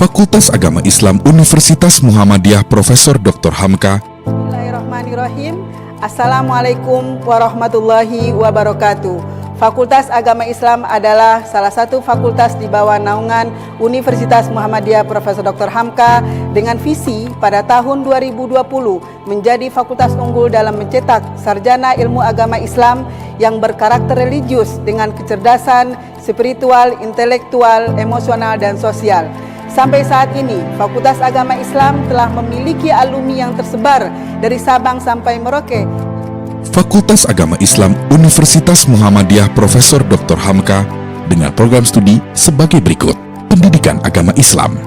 Fakultas Agama Islam Universitas Muhammadiyah Profesor Dr. Hamka. Bismillahirrahmanirrahim. Assalamualaikum warahmatullahi wabarakatuh. Fakultas Agama Islam adalah salah satu fakultas di bawah naungan Universitas Muhammadiyah Profesor Dr. Hamka dengan visi pada tahun 2020 menjadi fakultas unggul dalam mencetak sarjana ilmu agama Islam yang berkarakter religius dengan kecerdasan spiritual, intelektual, emosional, dan sosial. Sampai saat ini, Fakultas Agama Islam telah memiliki alumni yang tersebar dari Sabang sampai Merauke. Fakultas Agama Islam Universitas Muhammadiyah Profesor Dr. Hamka dengan program studi sebagai berikut. Pendidikan Agama Islam.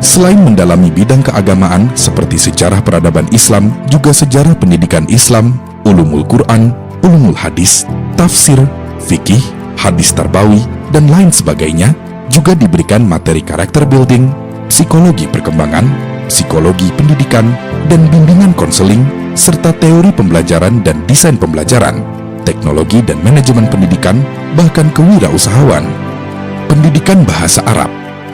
Selain mendalami bidang keagamaan seperti sejarah peradaban Islam, juga sejarah pendidikan Islam, ulumul Quran, ulumul hadis, tafsir, fikih, hadis tarbawi, dan lain sebagainya, juga diberikan materi karakter building, psikologi perkembangan, psikologi pendidikan, dan bimbingan konseling, serta teori pembelajaran dan desain pembelajaran, teknologi dan manajemen pendidikan, bahkan kewirausahaan. Pendidikan Bahasa Arab.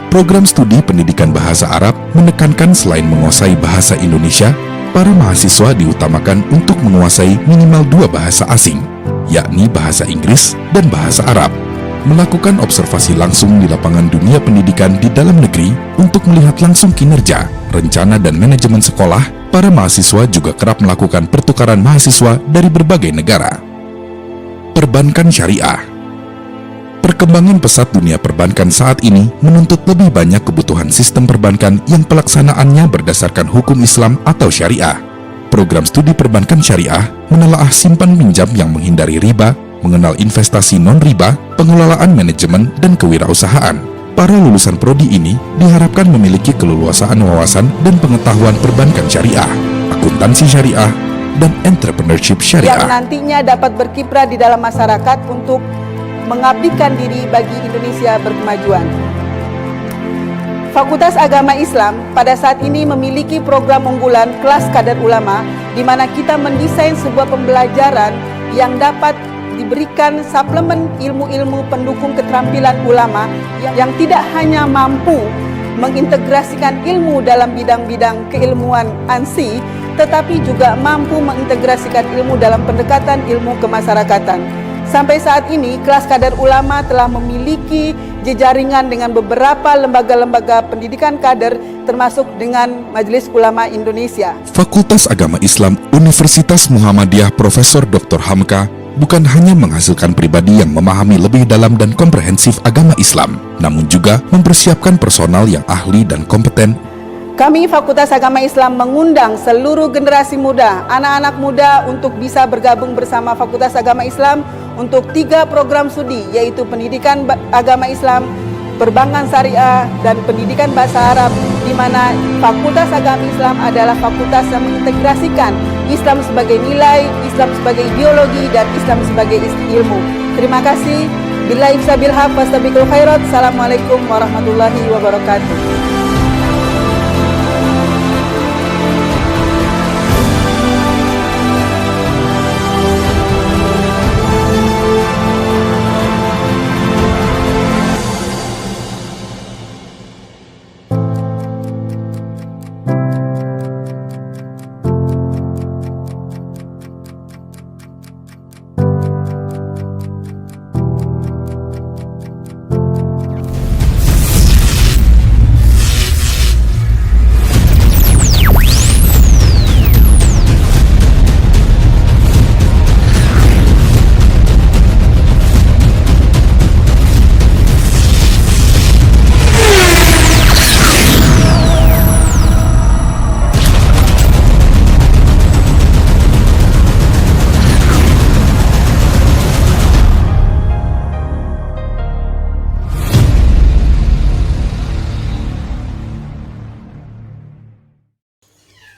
Program studi pendidikan bahasa Arab menekankan selain menguasai bahasa Indonesia, para mahasiswa diutamakan untuk menguasai minimal 2 bahasa asing, yakni bahasa Inggris dan bahasa Arab. Melakukan observasi langsung di lapangan dunia pendidikan di dalam negeri untuk melihat langsung kinerja, rencana dan manajemen sekolah, para mahasiswa juga kerap melakukan pertukaran mahasiswa dari berbagai negara. Perbankan Syariah. Perkembangan pesat dunia perbankan saat ini menuntut lebih banyak kebutuhan sistem perbankan yang pelaksanaannya berdasarkan hukum Islam atau syariah. Program studi perbankan syariah menelaah simpan pinjam yang menghindari riba, mengenal investasi non-riba, pengelolaan manajemen, dan kewirausahaan. Para lulusan prodi ini diharapkan memiliki keleluasaan wawasan dan pengetahuan perbankan syariah, akuntansi syariah, dan entrepreneurship syariah. Yang nantinya dapat berkiprah di dalam masyarakat untuk mengabdikan diri bagi Indonesia berkemajuan. Fakultas Agama Islam pada saat ini memiliki program unggulan kelas kadar ulama, di mana kita mendesain sebuah pembelajaran yang dapat diberikan suplemen ilmu-ilmu pendukung keterampilan ulama yang tidak hanya mampu mengintegrasikan ilmu dalam bidang-bidang keilmuan ANSI, tetapi juga mampu mengintegrasikan ilmu dalam pendekatan ilmu kemasyarakatan. Sampai saat ini, kelas kadar ulama telah memiliki jejaringan dengan beberapa lembaga-lembaga pendidikan kader, termasuk dengan Majelis Ulama Indonesia. Fakultas Agama Islam Universitas Muhammadiyah Profesor Dr. Hamka bukan hanya menghasilkan pribadi yang memahami lebih dalam dan komprehensif agama Islam, namun juga mempersiapkan personal yang ahli dan kompeten. Kami Fakultas Agama Islam mengundang seluruh generasi muda, anak-anak muda untuk bisa bergabung bersama Fakultas Agama Islam untuk 3 program studi, yaitu Pendidikan Agama Islam, Perbankan Syariah, dan Pendidikan Bahasa Arab, di mana Fakultas Agama Islam adalah fakultas yang mengintegrasikan Islam sebagai nilai, Islam sebagai ideologi, dan Islam sebagai ilmu. Terima kasih. Billahi sabil haq wastabiqul khairat. Assalamualaikum warahmatullahi wabarakatuh.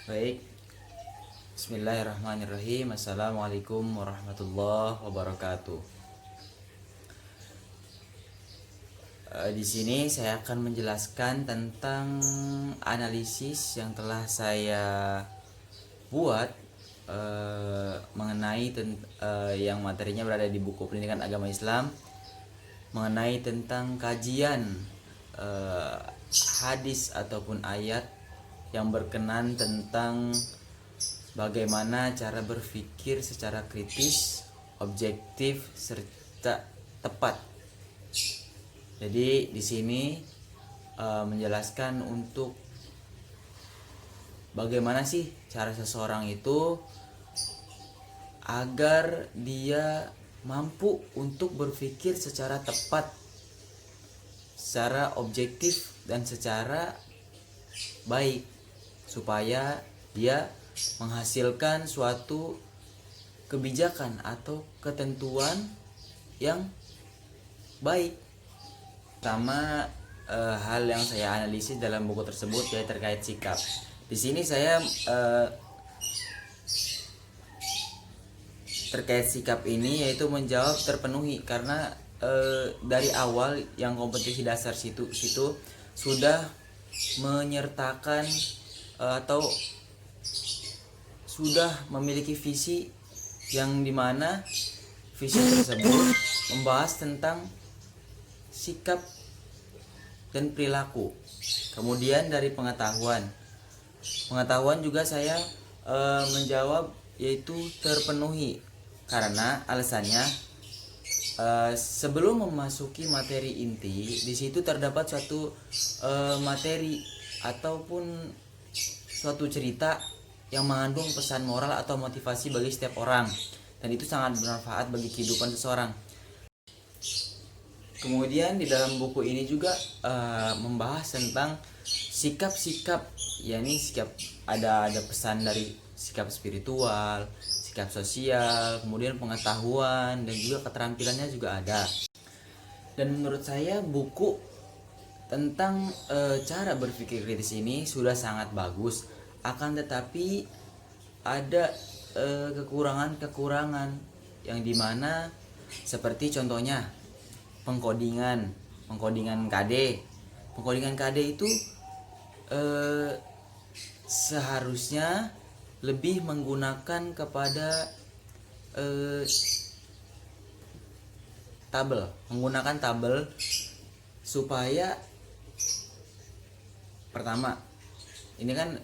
Baik, Bismillahirrahmanirrahim. Assalamualaikum warahmatullahi wabarakatuh. Di sini saya akan menjelaskan tentang analisis yang telah saya buat mengenai yang materinya berada di buku Pendidikan Agama Islam, mengenai tentang kajian hadis ataupun ayat yang berkenan tentang bagaimana cara berpikir secara kritis, objektif, serta tepat. Jadi di sini menjelaskan untuk bagaimana sih cara seseorang itu agar dia mampu untuk berpikir secara tepat, secara objektif dan secara baik, supaya dia menghasilkan suatu kebijakan atau ketentuan yang baik. Pertama, hal yang saya analisis dalam buku tersebut yaitu terkait sikap. Di sini saya terkait sikap ini yaitu menjawab terpenuhi, karena dari awal yang kompetisi dasar situ sudah menyertakan atau sudah memiliki visi yang dimana visi tersebut membahas tentang sikap dan perilaku. Kemudian dari pengetahuan juga saya menjawab yaitu terpenuhi, karena alasannya sebelum memasuki materi inti, di situ terdapat suatu materi ataupun suatu cerita yang mengandung pesan moral atau motivasi bagi setiap orang, dan itu sangat bermanfaat bagi kehidupan seseorang. Kemudian di dalam buku ini juga membahas tentang sikap-sikap, yakni sikap ada pesan dari sikap spiritual, sikap sosial, kemudian pengetahuan, dan juga keterampilannya juga ada. Dan menurut saya buku tentang cara berpikir kritis ini sudah sangat bagus, akan tetapi ada kekurangan-kekurangan yang dimana seperti contohnya pengkodingan KD itu seharusnya lebih menggunakan kepada menggunakan tabel supaya pertama ini kan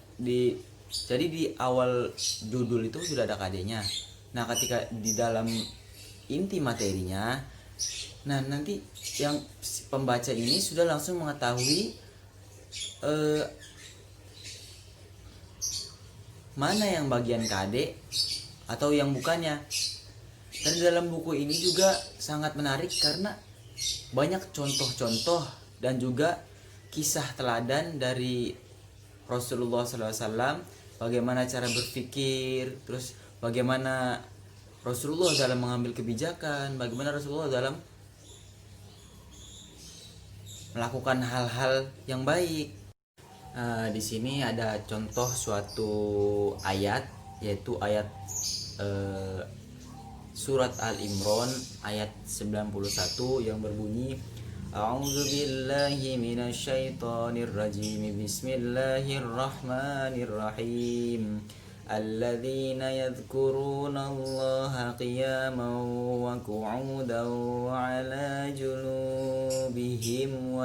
jadi di awal judul itu sudah ada KD-nya. Nah, ketika di dalam inti materinya, nah nanti yang pembaca ini sudah langsung mengetahui mana yang bagian KD atau yang bukannya. Dan dalam buku ini juga sangat menarik karena banyak contoh-contoh dan juga kisah teladan dari Rasulullah SAW, bagaimana cara berpikir, terus bagaimana Rasulullah dalam mengambil kebijakan, bagaimana Rasulullah dalam melakukan hal-hal yang baik. Di sini ada contoh suatu ayat, yaitu ayat surat Al-Imran ayat 91 yang berbunyi A'udzubillahi minasyaitonirrajim. Bismillahirrahmanirrahim. Alladzina yadhkurunallaha qiyaman wa qu'udan wa 'ala junubihim wa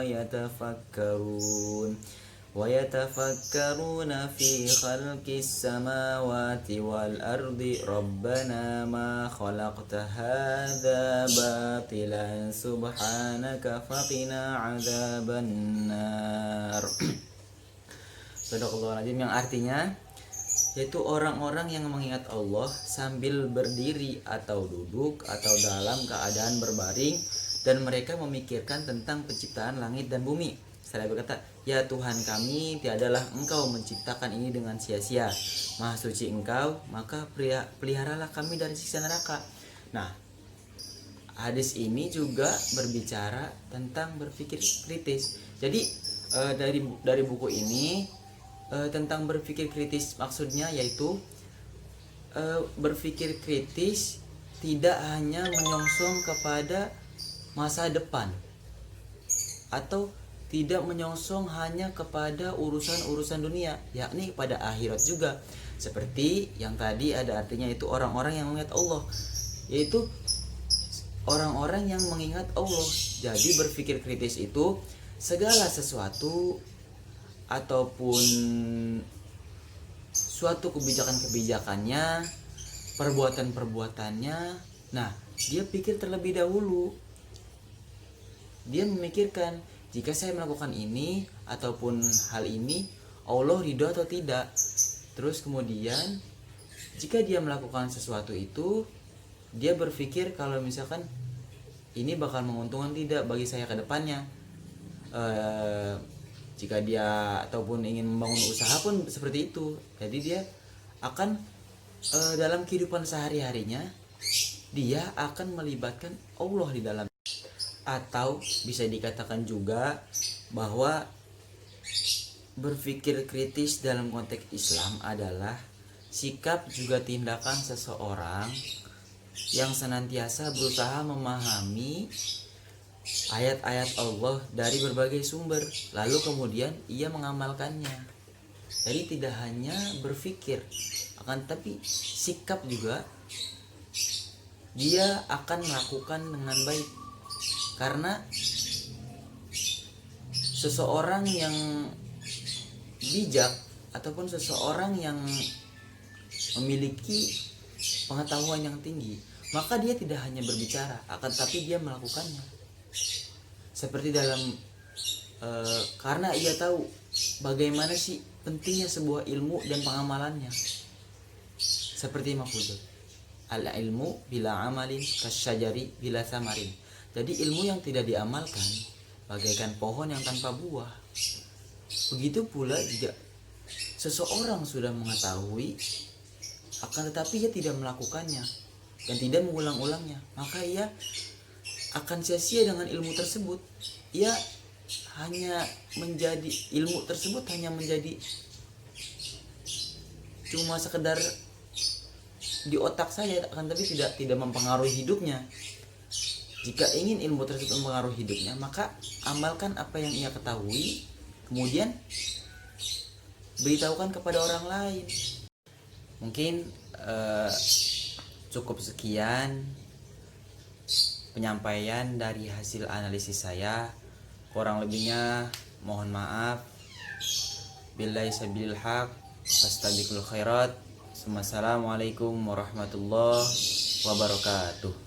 yatafakkaruna fi khalqis samawati wal ardi rabbana ma khalaqta hadza batilan subhanaka faqina 'adzabannar. Sadaqallahul yang artinya yaitu orang-orang yang mengingat Allah sambil berdiri atau duduk atau dalam keadaan berbaring, dan mereka memikirkan tentang penciptaan langit dan bumi. Saya berkata, ya Tuhan kami, tiadalah Engkau menciptakan ini dengan sia-sia. Maha suci Engkau, maka peliharalah kami dari siksa neraka. Nah, hadis ini juga berbicara tentang berpikir kritis. Jadi dari buku ini tentang berpikir kritis maksudnya yaitu berpikir kritis tidak hanya menyongsong kepada masa depan atau tidak menyongsong hanya kepada urusan-urusan dunia, yakni pada akhirat juga. Seperti yang tadi ada artinya itu orang-orang yang mengingat Allah, yaitu orang-orang yang mengingat Allah. Jadi berpikir kritis itu segala sesuatu ataupun suatu kebijakan-kebijakannya, perbuatan-perbuatannya. Nah, dia pikir terlebih dahulu. Dia memikirkan, jika saya melakukan ini ataupun hal ini, Allah ridho atau tidak. Terus kemudian jika dia melakukan sesuatu itu, dia berpikir kalau misalkan ini bakal menguntungkan tidak bagi saya ke depannya. Jika dia ataupun ingin membangun usaha pun seperti itu. Jadi dia akan dalam kehidupan sehari-harinya, dia akan melibatkan Allah di dalam. Atau bisa dikatakan juga bahwa berpikir kritis dalam konteks Islam adalah sikap juga tindakan seseorang yang senantiasa berusaha memahami ayat-ayat Allah dari berbagai sumber, lalu kemudian ia mengamalkannya. Jadi tidak hanya berpikir, akan tapi sikap juga dia akan melakukan dengan baik. Karena seseorang yang bijak ataupun seseorang yang memiliki pengetahuan yang tinggi, maka dia tidak hanya berbicara, akan tapi dia melakukannya. Seperti dalam karena ia tahu bagaimana sih pentingnya sebuah ilmu dan pengamalannya. Seperti Mafudul, al ilmu bila amalin kasyajari bila samarin. Jadi ilmu yang tidak diamalkan bagaikan pohon yang tanpa buah. Begitu pula jika seseorang sudah mengetahui akan tetapi ia tidak melakukannya dan tidak mengulang-ulangnya, maka ia akan sia-sia dengan ilmu tersebut. Ia hanya menjadi, ilmu tersebut hanya menjadi cuma sekedar di otak saya, akan tapi tidak mempengaruhi hidupnya. Jika ingin ilmu tersebut mempengaruhi hidupnya, maka amalkan apa yang ia ketahui, kemudian beritahukan kepada orang lain. Mungkin cukup sekian penyampaian dari hasil analisis saya. Kurang lebihnya mohon maaf. Billahi sabilil haq, fastabiqul khairat. Wassalamualaikum warahmatullahi wabarakatuh.